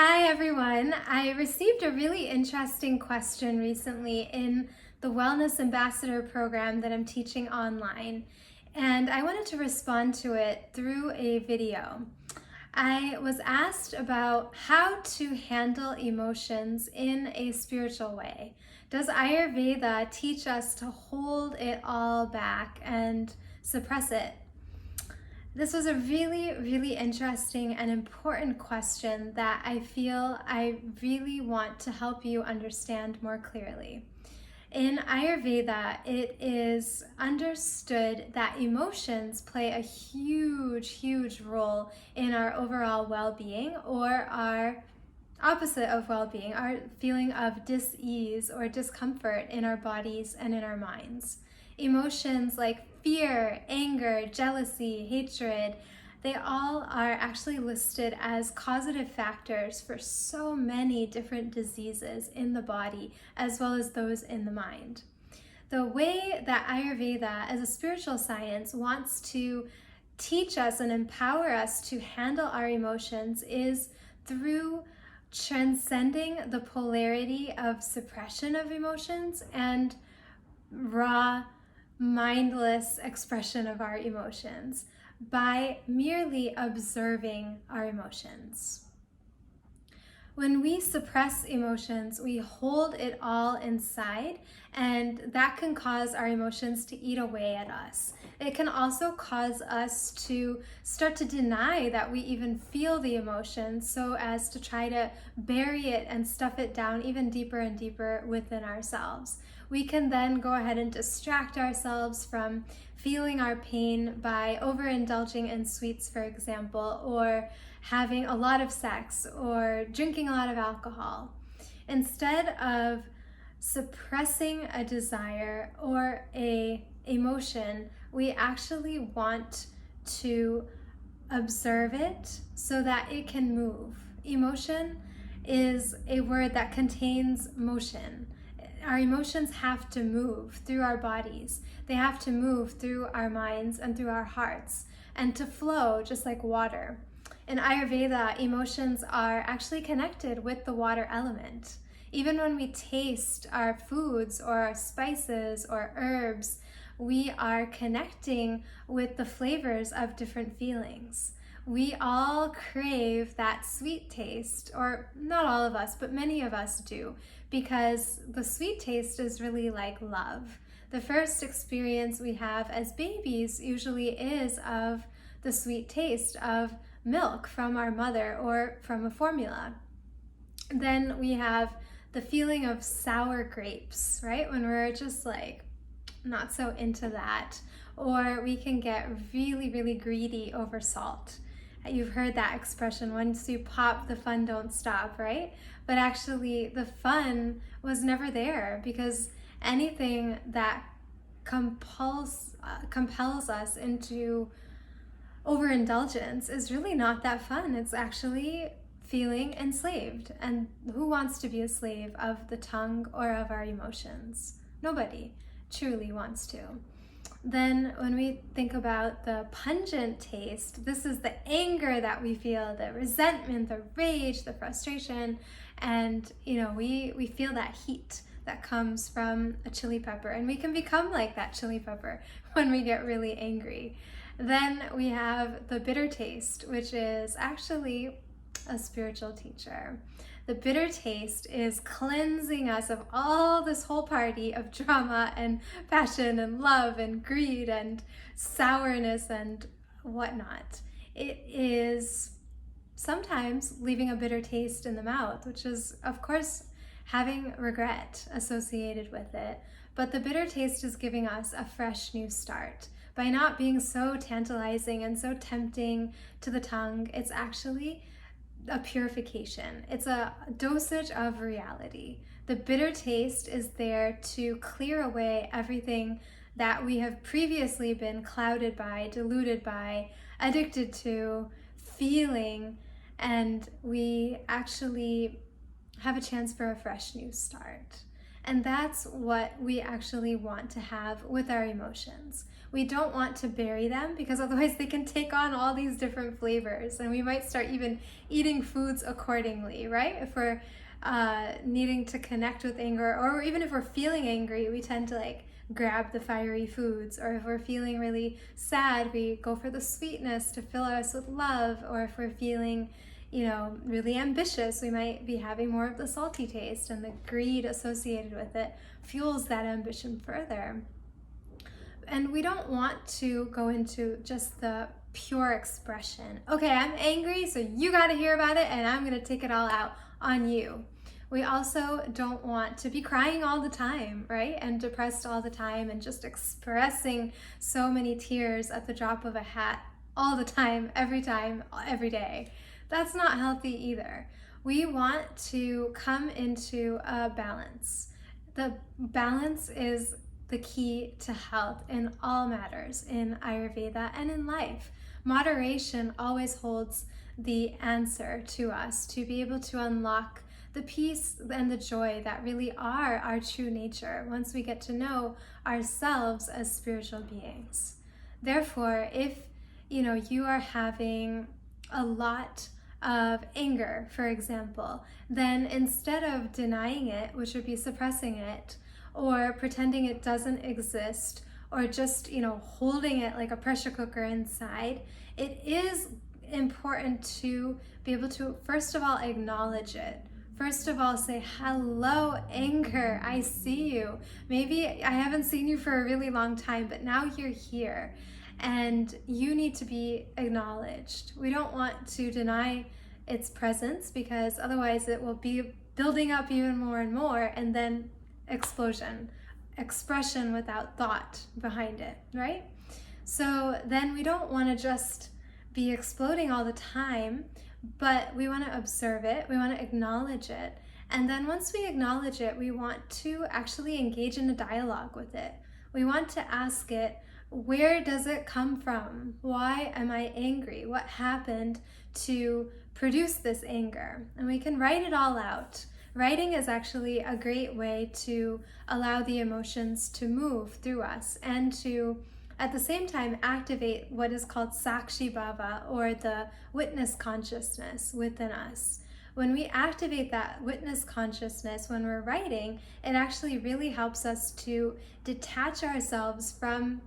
Hi everyone. I received a really interesting question recently in the Wellness Ambassador program that I'm teaching online, and I wanted to respond to it through a video. I was asked about how to handle emotions in a spiritual way. Does Ayurveda teach us to hold it all back and suppress it? This was a really interesting and important question that I feel I really want to help you understand more clearly. In Ayurveda, it is understood that emotions play a huge role in our overall well-being, or our opposite of well-being, our feeling of dis-ease or discomfort in our bodies and in our minds. Emotions like fear, anger, jealousy, hatred, they all are actually listed as causative factors for so many different diseases in the body, as well as those in the mind. The way that Ayurveda, as a spiritual science, wants to teach us and empower us to handle our emotions is through transcending the polarity of suppression of emotions and raw, mindless expression of our emotions by merely observing our emotions. When we suppress emotions, we hold it all inside, and that can cause our emotions to eat away at us. It can also cause us to start to deny that we even feel the emotion, so as to try to bury it and stuff it down even deeper and deeper within ourselves. We can then go ahead and distract ourselves from feeling our pain by overindulging in sweets, for example, or having a lot of sex or drinking a lot of alcohol. Instead of suppressing a desire or a emotion, we actually want to observe it so that it can move. Emotion is a word that contains motion. Our emotions have to move through our bodies. They have to move through our minds and through our hearts, and to flow just like water. In Ayurveda, emotions are actually connected with the water element. Even when we taste our foods or our spices or herbs, we are connecting with the flavors of different feelings. We all crave that sweet taste, or not all of us, but many of us do, because the sweet taste is really like love. The first experience we have as babies usually is of the sweet taste of milk from our mother or from a formula. Then we have the feeling of sour grapes, right? When we're just like not so into that. Or we can get really greedy over salt. You've heard that expression, once you pop, the fun don't stop, right? But actually, the fun was never there, because anything that compels us into overindulgence is really not that fun. It's actually feeling enslaved. And who wants to be a slave of the tongue or of our emotions? Nobody truly wants to. Then when we think about the pungent taste, this is the anger that we feel, the resentment, the rage, the frustration, and we feel that heat that comes from a chili pepper, and we can become like that chili pepper when we get really angry. Then we have the bitter taste, which is actually a spiritual teacher. The bitter taste is cleansing us of all this whole party of drama and passion and love and greed and sourness and whatnot. It is sometimes leaving a bitter taste in the mouth, which is, of course, having regret associated with it. But the bitter taste is giving us a fresh new start. By not being so tantalizing and so tempting to the tongue, it's actually a purification. It's a dosage of reality. The bitter taste is there to clear away everything that we have previously been clouded by, diluted by, addicted to, feeling, and we actually have a chance for a fresh new start. And that's what we actually want to have with our emotions. We don't want to bury them because otherwise they can take on all these different flavors and we might start even eating foods accordingly, right? If we're needing to connect with anger, or even if we're feeling angry, we tend to like grab the fiery foods, or if we're feeling really sad, we go for the sweetness to fill us with love, or if we're feeling really ambitious, we might be having more of the salty taste, and the greed associated with it fuels that ambition further. And we don't want to go into just the pure expression. Okay, I'm angry, so you got to hear about it, and I'm going to take it all out on you. We also don't want to be crying all the time, right? And depressed all the time, and just expressing so many tears at the drop of a hat all the time, every day. That's not healthy either. We want to come into a balance. The balance is the key to health in all matters, in Ayurveda and in life. Moderation always holds the answer to us to be able to unlock the peace and the joy that really are our true nature once we get to know ourselves as spiritual beings. Therefore, if you are having a lot of anger, for example, then instead of denying it, which would be suppressing it, or pretending it doesn't exist, or just holding it like a pressure cooker inside, it is important to be able to first of all acknowledge it. First of all, say, hello, anger, I see you. Maybe I haven't seen you for a really long time, but now you're here and you need to be acknowledged. We don't want to deny its presence because otherwise it will be building up even more and more, and then explosion, expression without thought behind it, right? So then we don't want to just be exploding all the time, but we want to observe it, we want to acknowledge it, and then once we acknowledge it, we want to actually engage in a dialogue with it. We want to ask it, where does it come from? Why am I angry? What happened to produce this anger? And we can write it all out. Writing is actually a great way to allow the emotions to move through us and to, at the same time, activate what is called Sakshi Bhava, or the witness consciousness within us. When we activate that witness consciousness when we're writing, it actually really helps us to detach ourselves from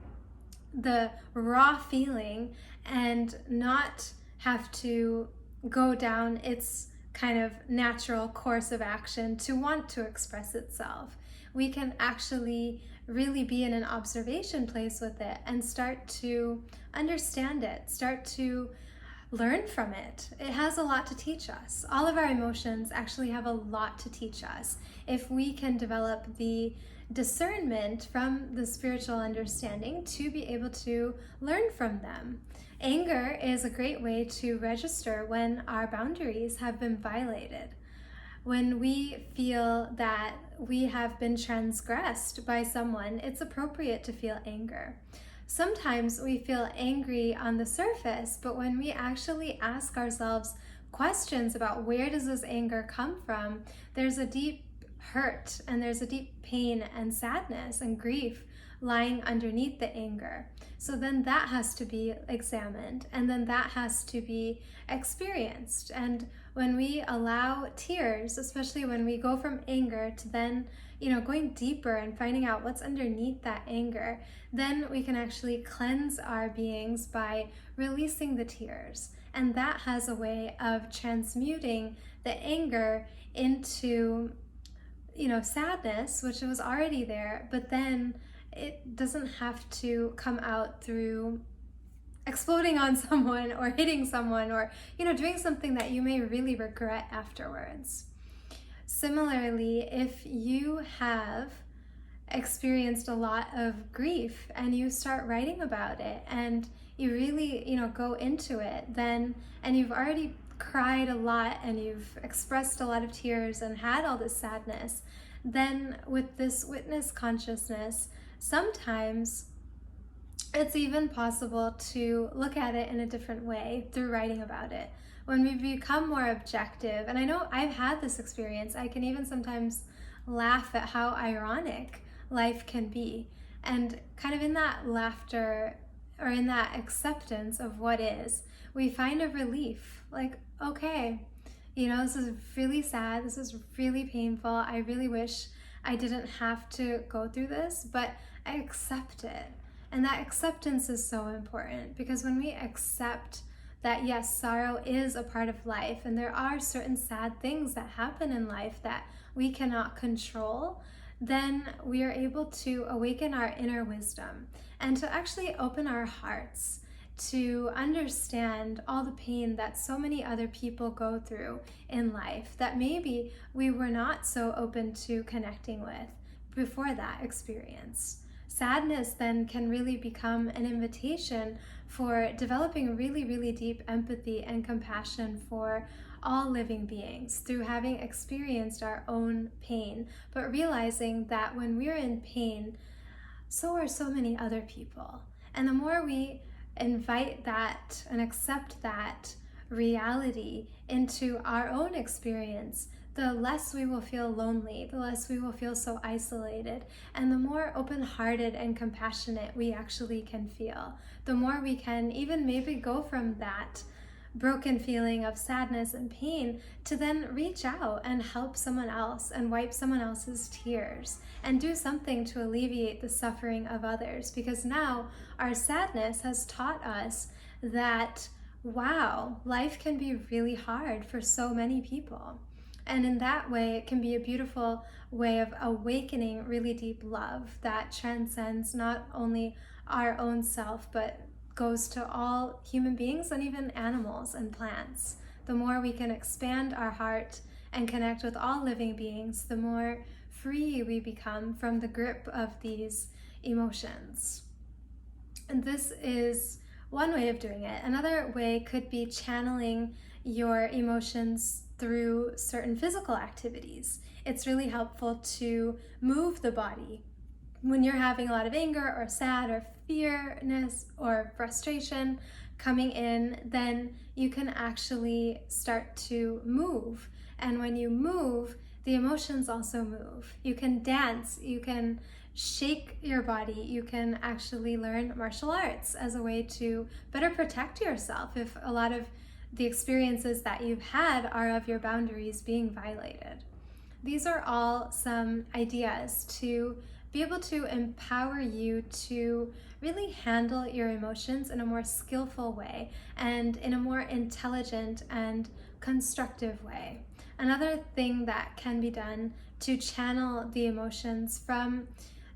the raw feeling and not have to go down its kind of natural course of action to want to express itself. We can actually really be in an observation place with it and start to understand it, start to learn from it. It has a lot to teach us. All of our emotions actually have a lot to teach us if we can develop the discernment from the spiritual understanding to be able to learn from them. Anger is a great way to register when our boundaries have been violated. When we feel that we have been transgressed by someone, it's appropriate to feel anger. Sometimes we feel angry on the surface, but when we actually ask ourselves questions about where does this anger come from, there's a deep hurt and there's a deep pain and sadness and grief lying underneath the anger. So then that has to be examined, and then that has to be experienced. And when we allow tears, especially when we go from anger to then, going deeper and finding out what's underneath that anger, then we can actually cleanse our beings by releasing the tears. And that has a way of transmuting the anger into sadness, which was already there, but then it doesn't have to come out through exploding on someone or hitting someone or doing something that you may really regret afterwards. Similarly, if you have experienced a lot of grief and you start writing about it and you really go into it, then, and you've already cried a lot and you've expressed a lot of tears and had all this sadness, then with this witness consciousness, sometimes it's even possible to look at it in a different way through writing about it. When we become more objective, and I know I've had this experience, I can even sometimes laugh at how ironic life can be. And kind of in that laughter or in that acceptance of what is, we find a relief. Like, okay, this is really sad. This is really painful. I really wish I didn't have to go through this, but I accept it. And that acceptance is so important, because when we accept that, yes, sorrow is a part of life, and there are certain sad things that happen in life that we cannot control, then we are able to awaken our inner wisdom and to actually open our hearts to understand all the pain that so many other people go through in life that maybe we were not so open to connecting with before that experience. Sadness then can really become an invitation for developing really, really deep empathy and compassion for all living beings through having experienced our own pain, but realizing that when we're in pain, so are so many other people. And the more we invite that and accept that reality into our own experience, the less we will feel lonely, the less we will feel so isolated, and the more open-hearted and compassionate we actually can feel. The more we can even maybe go from that broken feeling of sadness and pain to then reach out and help someone else and wipe someone else's tears and do something to alleviate the suffering of others, because now our sadness has taught us that, wow, life can be really hard for so many people. And in that way, it can be a beautiful way of awakening really deep love that transcends not only our own self, but goes to all human beings and even animals and plants. The more we can expand our heart and connect with all living beings, the more free we become from the grip of these emotions. And this is one way of doing it. Another way could be channeling your emotions through certain physical activities. It's really helpful to move the body. When you're having a lot of anger or sad or fearness or frustration coming in, then you can actually start to move. And when you move, the emotions also move. You can dance, you can shake your body, you can actually learn martial arts as a way to better protect yourself if a lot of the experiences that you've had are of your boundaries being violated. These are all some ideas to be able to empower you to really handle your emotions in a more skillful way and in a more intelligent and constructive way. Another thing that can be done to channel the emotions from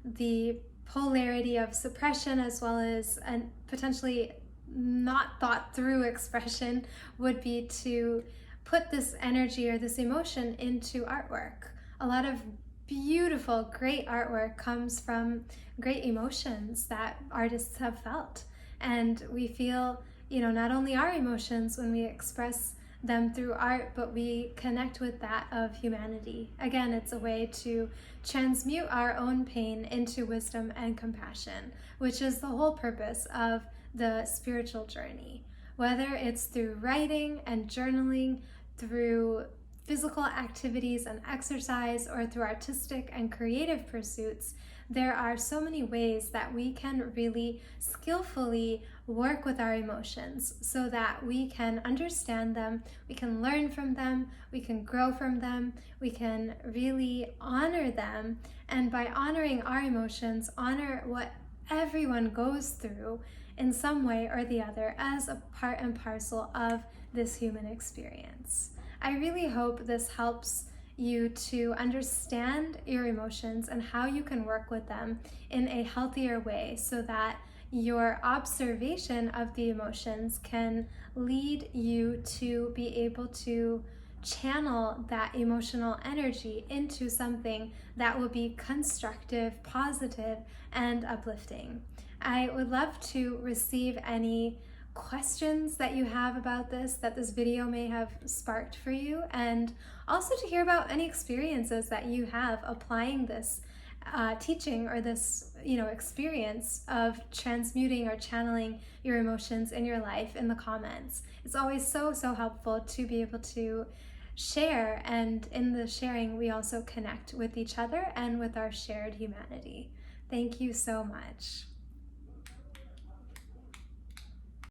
the polarity of suppression as well as potentially not thought through expression would be to put this energy or this emotion into artwork. A lot of beautiful, great artwork comes from great emotions that artists have felt. And we feel, not only our emotions when we express them through art, but we connect with that of humanity. Again, it's a way to transmute our own pain into wisdom and compassion, which is the whole purpose of the spiritual journey. Whether it's through writing and journaling, through physical activities and exercise, or through artistic and creative pursuits, there are so many ways that we can really skillfully work with our emotions so that we can understand them, we can learn from them, we can grow from them, we can really honor them, and by honoring our emotions, honor what everyone goes through in some way or the other as a part and parcel of this human experience. I really hope this helps you to understand your emotions and how you can work with them in a healthier way so that your observation of the emotions can lead you to be able to channel that emotional energy into something that will be constructive, positive, and uplifting. I would love to receive any questions that you have about this, that this video may have sparked for you, and also to hear about any experiences that you have applying this teaching or this experience of transmuting or channeling your emotions in your life in the comments. It's always so helpful to be able to share, and in the sharing, we also connect with each other and with our shared humanity. Thank you so much.